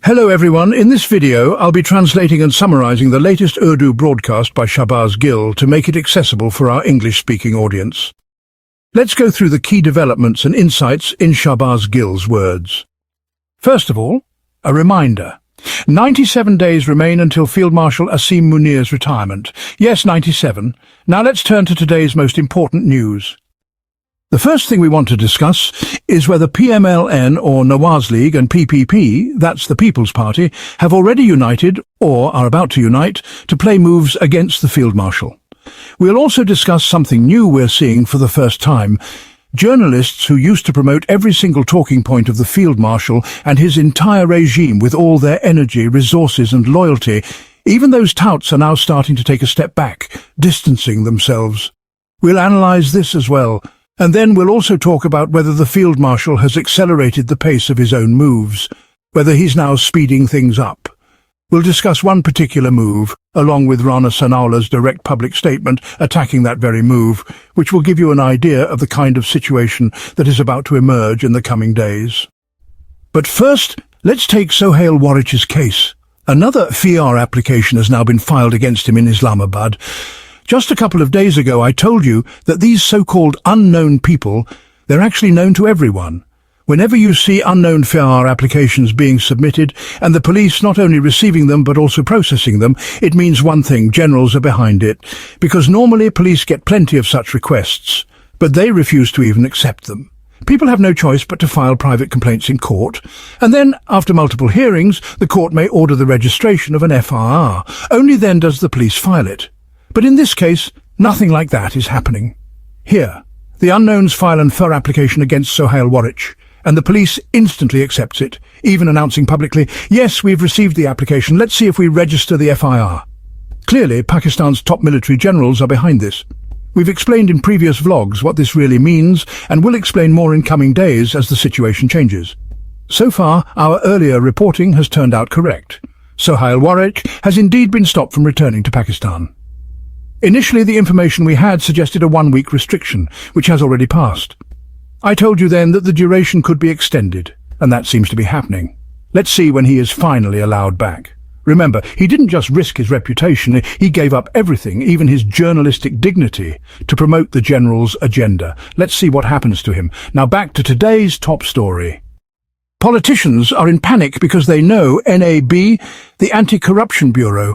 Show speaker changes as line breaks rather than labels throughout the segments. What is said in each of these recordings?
Hello everyone, in this video I'll be translating and summarizing the latest Urdu broadcast by Shahbaz Gill to make it accessible for our English-speaking audience. Let's go through the key developments and insights in Shahbaz Gill's words. First of all, a reminder. 97 days remain until Field Marshal Asim Munir's retirement. Yes, 97. Now let's turn to today's most important news. The first thing we want to discuss is whether PMLN or Nawaz League and PPP, that's the People's Party, have already united or are about to unite to play moves against the Field Marshal. We'll also discuss something new we're seeing for the first time. Journalists who used to promote every single talking point of the Field Marshal and his entire regime with all their energy, resources and loyalty, even those touts are now starting to take a step back, distancing themselves. We'll analyse this as well. And then we'll also talk about whether the Field Marshal has accelerated the pace of his own moves, whether he's now speeding things up. We'll discuss one particular move, along with Rana Sanaulah's direct public statement attacking that very move, which will give you an idea of the kind of situation that is about to emerge in the coming days. But first, let's take Sohail Warich's case. Another FIR application has now been filed against him in Islamabad. Just a couple of days ago I told you that these so-called unknown people, they're actually known to everyone. Whenever you see unknown FIR applications being submitted and the police not only receiving them but also processing them, it means one thing: generals are behind it. Because normally police get plenty of such requests, but they refuse to even accept them. People have no choice but to file private complaints in court, and then, after multiple hearings, the court may order the registration of an FIR. Only then does the police file it. But in this case, nothing like that is happening. Here, the unknowns file an FIR application against Sohail Warich, and the police instantly accepts it, even announcing publicly, "Yes, we've received the application, let's see if we register the FIR." Clearly, Pakistan's top military generals are behind this. We've explained in previous vlogs what this really means, and will explain more in coming days as the situation changes. So far, our earlier reporting has turned out correct. Sohail Warich has indeed been stopped from returning to Pakistan. Initially, the information we had suggested a one-week restriction, which has already passed. I told you then that the duration could be extended, and that seems to be happening. Let's see when he is finally allowed back. Remember, he didn't just risk his reputation, he gave up everything, even his journalistic dignity, to promote the general's agenda. Let's see what happens to him. Now back to today's top story. Politicians are in panic because they know NAB, the Anti-Corruption Bureau,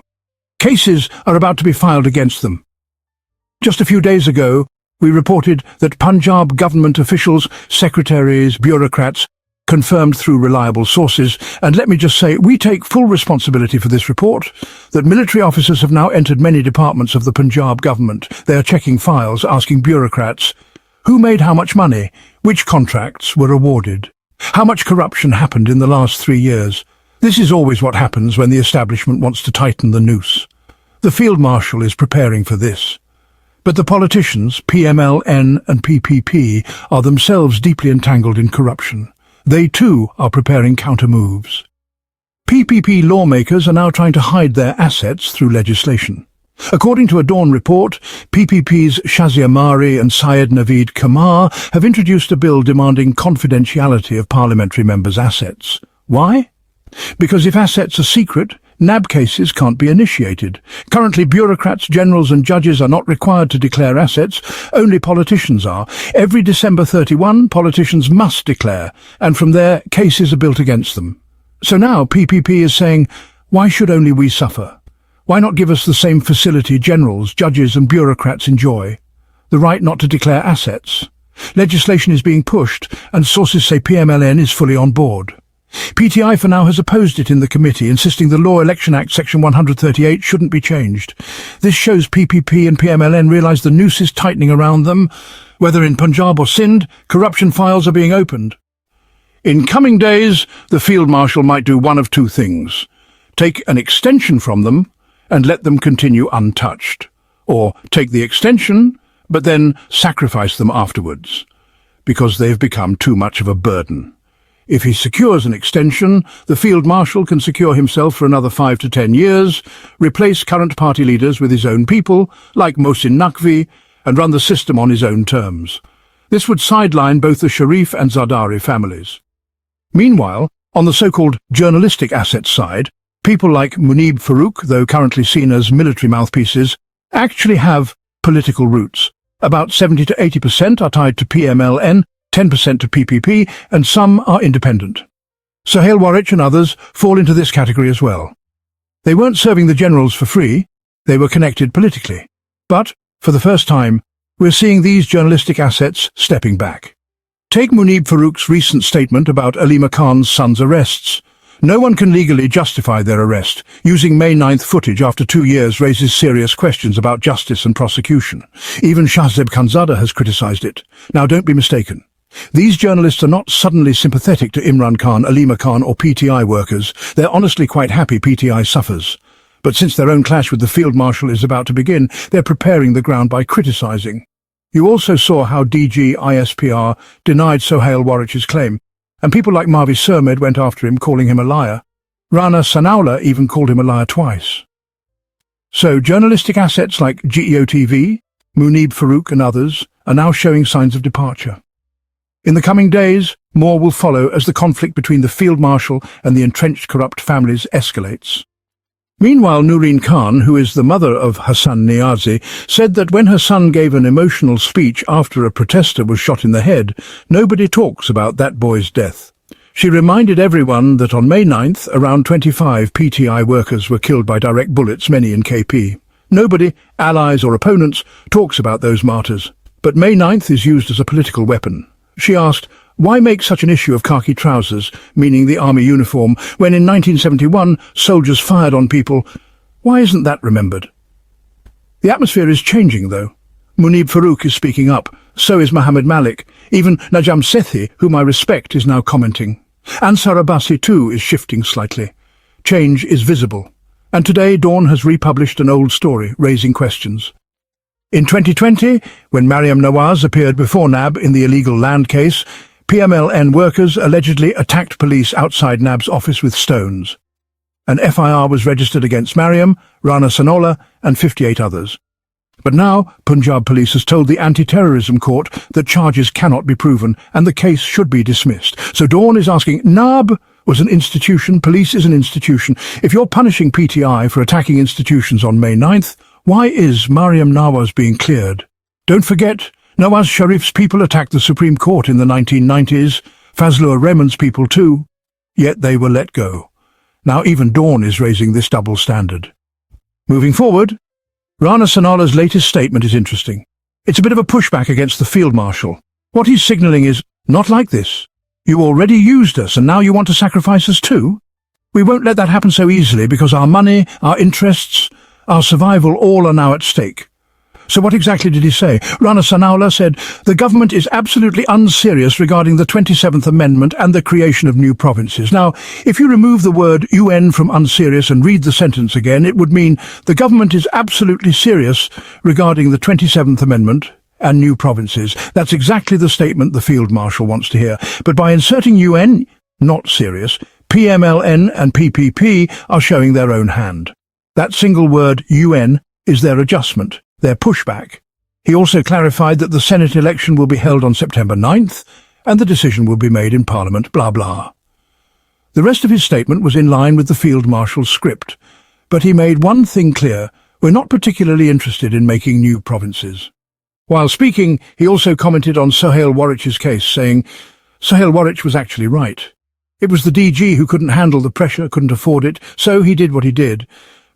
cases are about to be filed against them. Just a few days ago, we reported that Punjab government officials, secretaries, bureaucrats, confirmed through reliable sources, and let me just say, we take full responsibility for this report, that military officers have now entered many departments of the Punjab government. They are checking files, asking bureaucrats, who made how much money, which contracts were awarded, how much corruption happened in the last 3 years. This is always what happens when the establishment wants to tighten the noose. The Field Marshal is preparing for this. But the politicians, PMLN and PPP, are themselves deeply entangled in corruption. They too are preparing counter-moves. PPP lawmakers are now trying to hide their assets through legislation. According to a Dawn report, PPP's Shazia Mari and Syed Naveed Kamar have introduced a bill demanding confidentiality of parliamentary members' assets. Why? Because if assets are secret, NAB cases can't be initiated. Currently, bureaucrats, generals and judges are not required to declare assets, only politicians are. Every December 31, politicians must declare, and from there, cases are built against them. So now PPP is saying, why should only we suffer? Why not give us the same facility generals, judges and bureaucrats enjoy? The right not to declare assets. Legislation is being pushed, and sources say PMLN is fully on board. PTI for now has opposed it in the committee, insisting the Law Election Act Section 138 shouldn't be changed. This shows PPP and PMLN realise the noose is tightening around them. Whether in Punjab or Sindh, corruption files are being opened. In coming days, the Field Marshal might do one of two things: take an extension from them and let them continue untouched, or take the extension but then sacrifice them afterwards, because they've become too much of a burden. If he secures an extension, the Field Marshal can secure himself for another 5 to 10 years, replace current party leaders with his own people, like Mohsin Naqvi, and run the system on his own terms. This would sideline both the Sharif and Zardari families. Meanwhile, On the so-called journalistic assets side, people like Moeed Farouk, though currently seen as military mouthpieces, actually have political roots. About 70 to 80% are tied to PMLN, 10% to PPP, and some are independent. Suhail Warich and others fall into this category as well. They weren't serving the generals for free, they were connected politically. But, for the first time, we're seeing these journalistic assets stepping back. Take Moeed Farouk's recent statement about Alima Khan's son's arrests. No one can legally justify their arrest. Using May 9th footage after 2 years raises serious questions about justice and prosecution. Even Shahbaz Gill has criticised it. Now don't be mistaken. These journalists are not suddenly sympathetic to Imran Khan, Alima Khan or PTI workers. They're honestly quite happy PTI suffers. But since their own clash with the Field Marshal is about to begin, they're preparing the ground by criticising. You also saw how DG ISPR denied Suhail Warich's claim, and people like Mavi Surmed went after him, calling him a liar. Rana Sanaullah even called him a liar twice. So journalistic assets like GEO-TV, Moeed Farouk and others are now showing signs of departure. In the coming days, more will follow as the conflict between the Field Marshal and the entrenched corrupt families escalates. Meanwhile, Nooreen Khan, who is the mother of Hassan Niazi, said that when her son gave an emotional speech after a protester was shot in the head, nobody talks about that boy's death. She reminded everyone that on May 9th, around 25 PTI workers were killed by direct bullets, many in KP. Nobody, allies or opponents, talks about those martyrs. But May 9th is used as a political weapon. She asked, why make such an issue of khaki trousers, meaning the army uniform, when in 1971 soldiers fired on people? Why isn't that remembered? The atmosphere is changing, though. Moeed Farouk is speaking up. So is Mohammed Malik. Even Najam Sethi, whom I respect, is now commenting. Ansar Abbasi, too, is shifting slightly. Change is visible. And today Dawn has republished an old story, raising questions. In 2020, when Mariam Nawaz appeared before NAB in the illegal land case, PMLN workers allegedly attacked police outside NAB's office with stones. An FIR was registered against Mariam, Rana Sanaullah and 58 others. But now, Punjab police has told the anti-terrorism court that charges cannot be proven and the case should be dismissed. So Dawn is asking, NAB was an institution, police is an institution. If you're punishing PTI for attacking institutions on May 9th, why is Mariam Nawaz being cleared? Don't forget, Nawaz Sharif's people attacked the Supreme Court in the 1990s, Fazlur Rahman's people too, yet they were let go. Now even Dawn is raising this double standard. Moving forward, Rana Sanaullah's latest statement is interesting. It's a bit of a pushback against the Field Marshal. What he's signalling is, not like this. You already used us and now you want to sacrifice us too? We won't let that happen so easily because our money, our interests, our survival all are now at stake. So what exactly did he say? Rana Sanaullah said, the government is absolutely unserious regarding the 27th Amendment and the creation of new provinces. Now, if you remove the word UN from unserious and read the sentence again, it would mean the government is absolutely serious regarding the 27th Amendment and new provinces. That's exactly the statement the Field Marshal wants to hear. But by inserting UN, not serious, PMLN and PPP are showing their own hand. That single word, UN, is their adjustment, their pushback. He also clarified that the Senate election will be held on September 9th, and the decision will be made in Parliament, blah blah. The rest of his statement was in line with the Field Marshal's script, but he made one thing clear: we're not particularly interested in making new provinces. While speaking, he also commented on Suhail Warich's case, saying, Suhail Warich was actually right. It was the DG who couldn't handle the pressure, couldn't afford it, so he did what he did.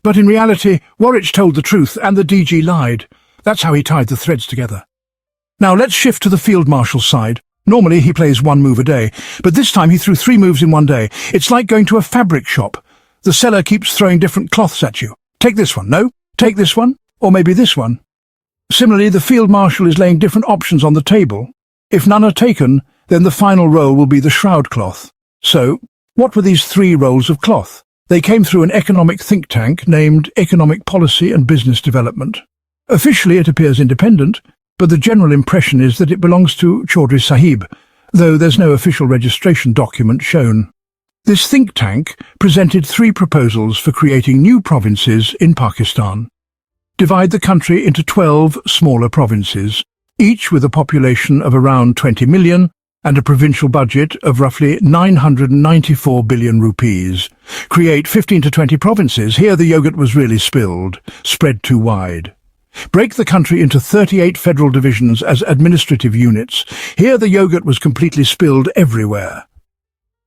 But in reality, Warich told the truth and the DG lied. That's how he tied the threads together. Now let's shift to the Field Marshal's side. Normally he plays one move a day, but this time he threw 3 moves in one day. It's like going to a fabric shop. The seller keeps throwing different cloths at you. Take this one, no? Take this one, or maybe this one. Similarly, the Field Marshal is laying different options on the table. If none are taken, then the final roll will be the shroud cloth. So, what were these 3 rolls of cloth? They came through an economic think tank named Economic Policy and Business Development. Officially it appears independent, but the general impression is that it belongs to Chaudhry Sahib, though there's no official registration document shown. This think tank presented 3 proposals for creating new provinces in Pakistan. Divide the country into 12 smaller provinces, each with a population of around 20 million, and a provincial budget of roughly 994 billion rupees. Create 15 to 20 provinces. Here the yogurt was really spilled, spread too wide. Break the country into 38 federal divisions as administrative units. Here the yogurt was completely spilled everywhere.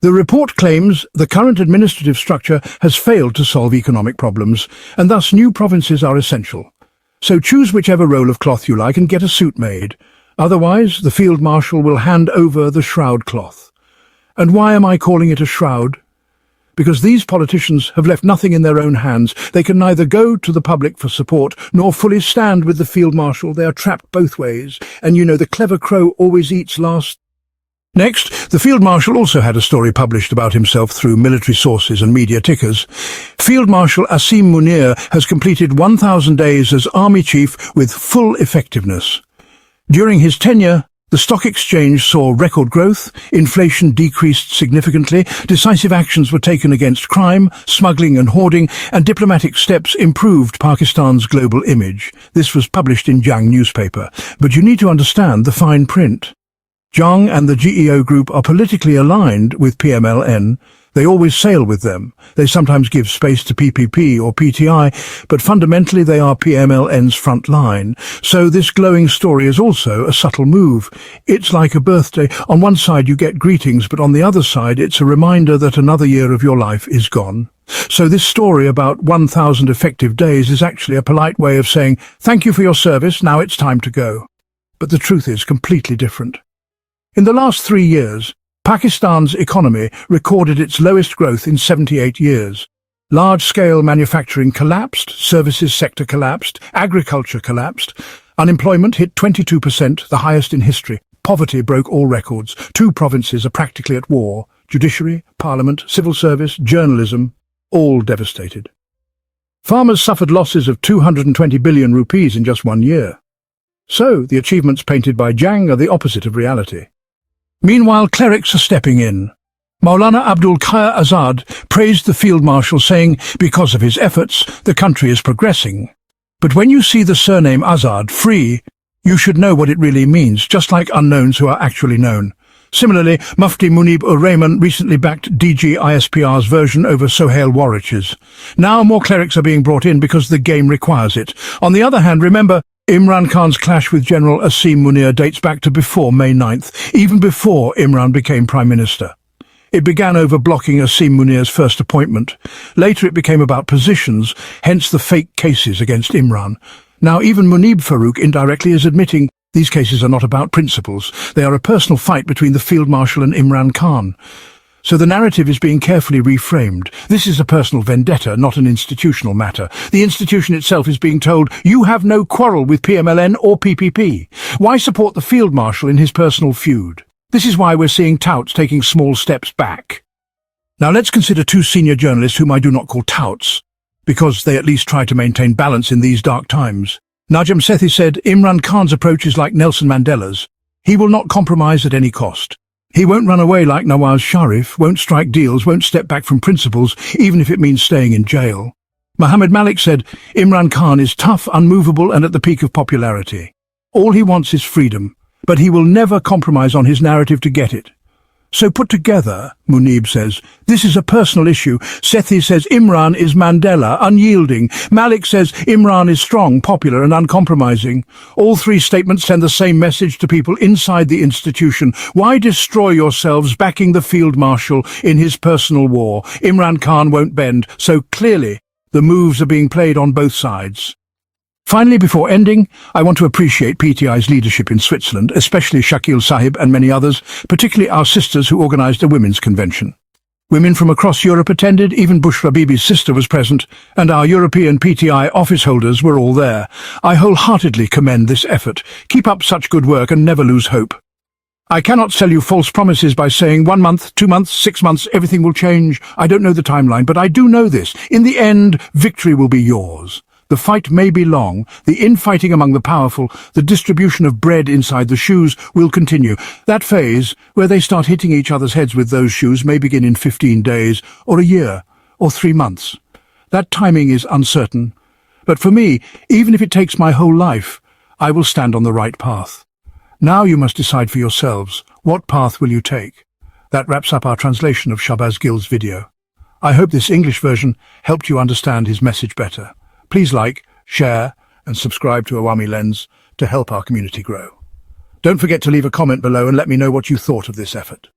The report claims the current administrative structure has failed to solve economic problems, and thus new provinces are essential. So choose whichever roll of cloth you like and get a suit made. Otherwise, the Field Marshal will hand over the shroud cloth. And why am I calling it a shroud? Because these politicians have left nothing in their own hands. They can neither go to the public for support nor fully stand with the Field Marshal. They are trapped both ways. And you know, the clever crow always eats last. Next, the Field Marshal also had a story published about himself through military sources and media tickers. Field Marshal Asim Munir has completed 1,000 days as Army Chief with full effectiveness. During his tenure, the stock exchange saw record growth, inflation decreased significantly, decisive actions were taken against crime, smuggling and hoarding, and diplomatic steps improved Pakistan's global image. This was published in Jang newspaper. But you need to understand the fine print. Jang and the GEO group are politically aligned with PMLN. They always sail with them. They sometimes give space to PPP or PTI, but fundamentally they are PMLN's front line. So this glowing story is also a subtle move. It's like a birthday. On one side you get greetings, but on the other side it's a reminder that another year of your life is gone. So this story about 1,000 effective days is actually a polite way of saying, thank you for your service, now it's time to go. But the truth is completely different. In the last 3 years, Pakistan's economy recorded its lowest growth in 78 years. Large-scale manufacturing collapsed, services sector collapsed, agriculture collapsed. Unemployment hit 22%, the highest in history. Poverty broke all records. 2 provinces are practically at war. Judiciary, parliament, civil service, journalism, all devastated. Farmers suffered losses of 220 billion rupees in just 1 year. So, the achievements painted by Jang are the opposite of reality. Meanwhile, clerics are stepping in. Maulana Abdul Khair Azad praised the Field Marshal, saying, because of his efforts, the country is progressing. But when you see the surname Azad, free, you should know what it really means, just like unknowns who are actually known. Similarly, Mufti Munib-ur-Rahman recently backed DG ISPR's version over Sohail Warwich's. Now more clerics are being brought in because the game requires it. On the other hand, remember, Imran Khan's clash with General Asim Munir dates back to before May 9th, even before Imran became Prime Minister. It began over blocking Asim Munir's first appointment. Later it became about positions, hence the fake cases against Imran. Now even Munib Farouk indirectly is admitting these cases are not about principles. They are a personal fight between the Field Marshal and Imran Khan. So the narrative is being carefully reframed. This is a personal vendetta, not an institutional matter. The institution itself is being told, you have no quarrel with PMLN or PPP. Why support the Field Marshal in his personal feud? This is why we're seeing touts taking small steps back. Now let's consider 2 senior journalists whom I do not call touts, because they at least try to maintain balance in these dark times. Najam Sethi said, Imran Khan's approach is like Nelson Mandela's. He will not compromise at any cost. He won't run away like Nawaz Sharif, won't strike deals, won't step back from principles, even if it means staying in jail. Muhammad Malik said, Imran Khan is tough, unmovable, and at the peak of popularity. All he wants is freedom, but he will never compromise on his narrative to get it. So put together, Munib says, this is a personal issue. Sethi says Imran is Mandela, unyielding. Malik says Imran is strong, popular and uncompromising. All 3 statements send the same message to people inside the institution. Why destroy yourselves backing the Field Marshal in his personal war? Imran Khan won't bend, so clearly the moves are being played on both sides. Finally, before ending, I want to appreciate PTI's leadership in Switzerland, especially Shakil Sahib and many others, particularly our sisters who organised a women's convention. Women from across Europe attended, even Bushra Bibi's sister was present, and our European PTI office holders were all there. I wholeheartedly commend this effort. Keep up such good work and never lose hope. I cannot sell you false promises by saying 1 month, 2 months, 6 months, everything will change. I don't know the timeline, but I do know this. In the end, victory will be yours. The fight may be long, the infighting among the powerful, the distribution of bread inside the shoes will continue. That phase, where they start hitting each other's heads with those shoes, may begin in 15 days, or a year, or 3 months. That timing is uncertain. But for me, even if it takes my whole life, I will stand on the right path. Now you must decide for yourselves, What path will you take? That wraps up our translation of Shahbaz Gill's video. I hope this English version helped you understand his message better. Please like, share, and subscribe to Awami Lens to help our community grow. Don't forget to leave a comment below and let me know what you thought of this effort.